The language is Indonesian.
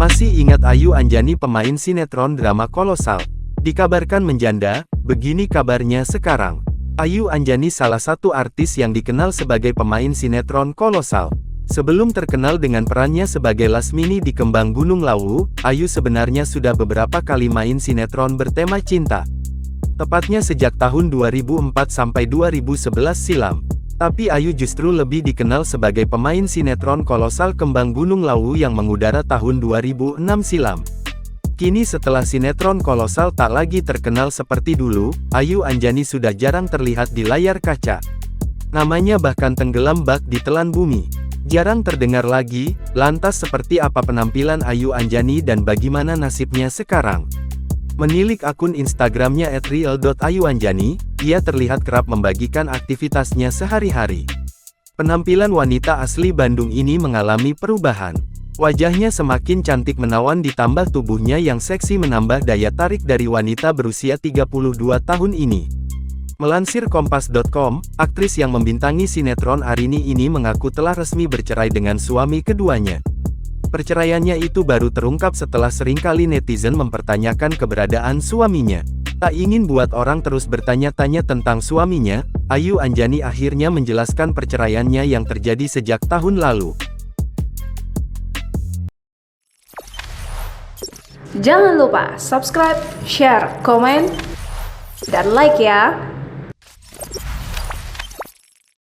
Masih ingat Ayu Anjani, pemain sinetron drama Kolosal? Dikabarkan menjanda, begini kabarnya sekarang. Ayu Anjani salah satu artis yang dikenal sebagai pemain sinetron Kolosal. Sebelum terkenal dengan perannya sebagai Lasmini di Kembang Gunung Lawu, Ayu sebenarnya sudah beberapa kali main sinetron bertema cinta. Tepatnya sejak tahun 2004 sampai 2011 silam. Tapi Ayu justru lebih dikenal sebagai pemain sinetron Kolosal Kembang Gunung Lawu yang mengudara tahun 2006 silam. Kini setelah sinetron Kolosal tak lagi terkenal seperti dulu, Ayu Anjani sudah jarang terlihat di layar kaca. Namanya bahkan tenggelam bak di telan bumi. Jarang terdengar lagi. Lantas seperti apa penampilan Ayu Anjani dan bagaimana nasibnya sekarang? Menilik akun Instagramnya @real.ayuanjani, ia terlihat kerap membagikan aktivitasnya sehari-hari. Penampilan wanita asli Bandung ini mengalami perubahan. Wajahnya semakin cantik menawan ditambah tubuhnya yang seksi menambah daya tarik dari wanita berusia 32 tahun ini. Melansir Kompas.com, aktris yang membintangi sinetron Arini ini mengaku telah resmi bercerai dengan suami keduanya. Perceraiannya itu baru terungkap setelah seringkali netizen mempertanyakan keberadaan suaminya. Tak ingin buat orang terus bertanya-tanya tentang suaminya, Ayu Anjani akhirnya menjelaskan perceraiannya yang terjadi sejak tahun lalu. Jangan lupa subscribe, share, komen, dan like ya!